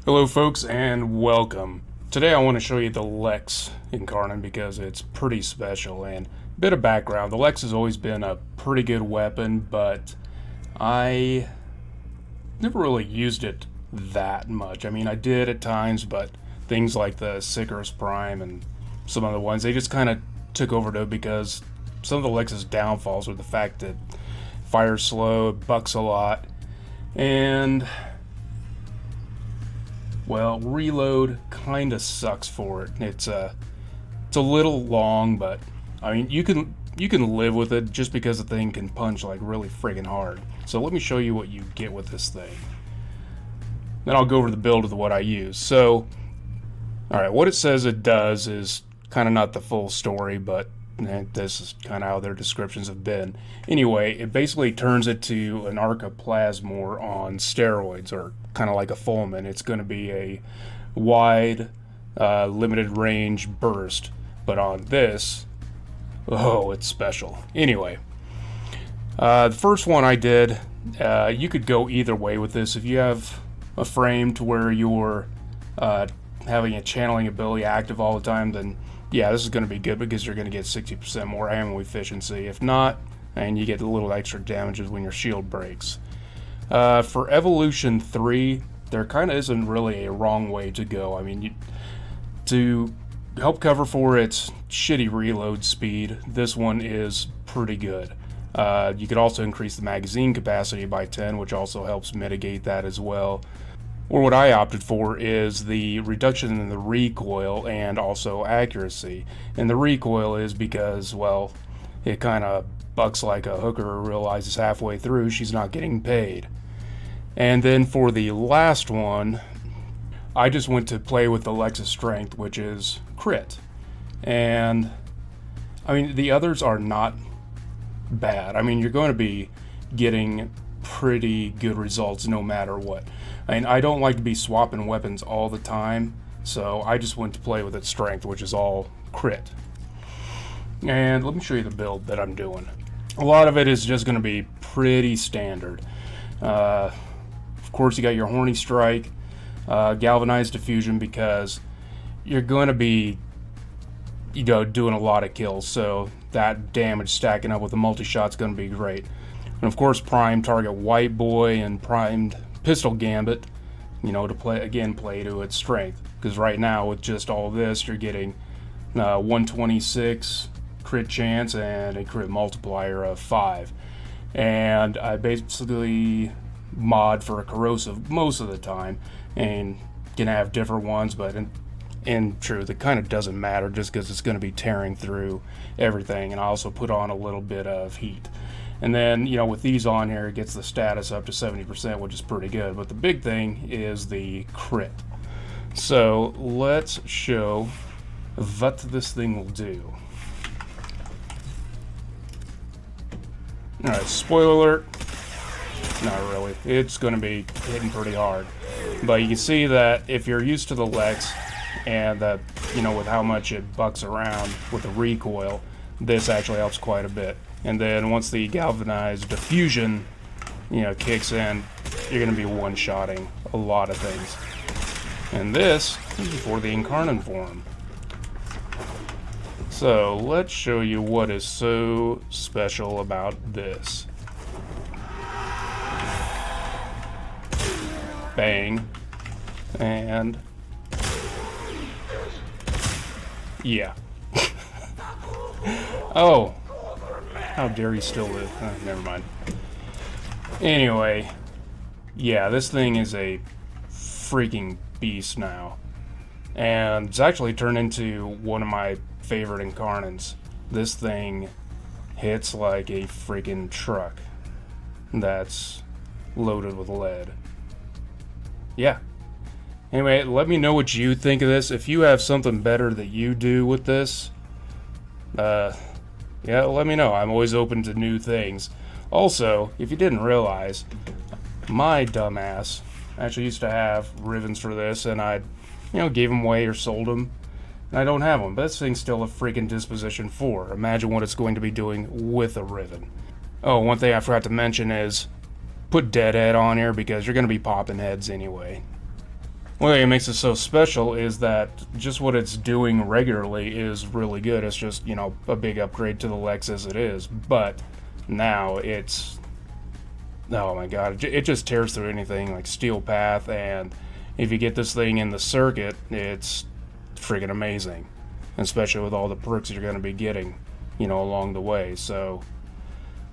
Hello folks and welcome. Today I want to show you the Lex Incarnon because it's pretty special. And a bit of background, the Lex has always been a pretty good weapon, but I never really used it that much. I mean, I did at times, but things like the Lex Prime and some other ones, they just kind of took over to it because some of the Lex's downfalls were the fact that it fires slow, it bucks a lot, and well, reload kind of sucks for it. It's a little long, but I mean you can live with it just because the thing can punch like really friggin' hard. So let me show you what you get with this thing. Then I'll go over the build of what I use. So, all right, what it says it does is kind of not the full story, but this is kind of how their descriptions have been. Anyway, it basically turns it to an archoplasmor on steroids, or kind of like a fulmin. It's going to be a wide, limited range burst, but on this, oh, it's special. Anyway, the first one I did, you could go either way with this. If you have a frame to where you're having a channeling ability active all the time, then yeah, this is going to be good because you're going to get 60% more ammo efficiency. If not, and you get a little extra damages when your shield breaks. For Evolution 3, there kind of isn't really a wrong way to go. I mean, to help cover for its shitty reload speed, this one is pretty good. You could also increase the magazine capacity by 10, which also helps mitigate that as well. Or what I opted for is the reduction in the recoil and also accuracy. And the recoil is because, well, it kind of bucks like a hooker who realizes halfway through she's not getting paid. And then for the last one, I just went to play with the Lex's strength, which is crit. And I mean, the others are not bad. I mean, you're going to be getting pretty good results no matter what. I mean, I don't like to be swapping weapons all the time, so I just went to play with its strength, which is all crit. And let me show you the build that I'm doing. A lot of it is just going to be pretty standard. Of course, you got your Horny Strike, Galvanized Diffusion, because you're going to be, doing a lot of kills, so that damage stacking up with the multi-shot's going to be great. And of course, Prime Target White Boy and Primed Pistol Gambit, to play to its strength. Because right now, with just all this, you're getting 126 crit chance and a crit multiplier of 5. And I basically mod for a corrosive most of the time, and can have different ones, but in truth, it kind of doesn't matter just because it's going to be tearing through everything. And I also put on a little bit of heat. And then, with these on here, it gets the status up to 70%, which is pretty good. But the big thing is the crit. So let's show what this thing will do. Alright, spoiler alert. Not really. It's going to be hitting pretty hard. But you can see that if you're used to the Lex, and that, with how much it bucks around with the recoil, this actually helps quite a bit. And then once the Galvanized Diffusion, kicks in, you're going to be one-shotting a lot of things. And this is for the Incarnon form. So let's show you what is so special about this. Bang. And yeah. Oh. How dare you still live? Never mind. Anyway, yeah, this thing is a freaking beast now. And it's actually turned into one of my favorite Incarnons. This thing hits like a freaking truck that's loaded with lead. Yeah. Anyway, let me know what you think of this. If you have something better that you do with this, yeah, let me know. I'm always open to new things. Also, if you didn't realize, my dumbass actually used to have ribbons for this, and I, gave them away or sold them. And I don't have them, but this thing's still a freaking Disposition 4. Imagine what it's going to be doing with a ribbon. Oh, one thing I forgot to mention is put Deadhead on here because you're going to be popping heads anyway. One thing that makes it so special is that just what it's doing regularly is really good. It's just, you know, a big upgrade to the Lex as it is. But now it's, oh my god, it just tears through anything like Steel Path, and if you get this thing in the circuit, it's friggin' amazing. Especially with all the perks you're going to be getting, you know, along the way. So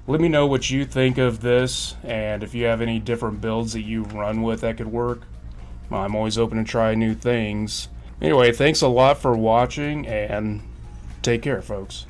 let me know what you think of this, and if you have any different builds that you run with that could work. I'm always open to try new things. Anyway, thanks a lot for watching, and take care, folks.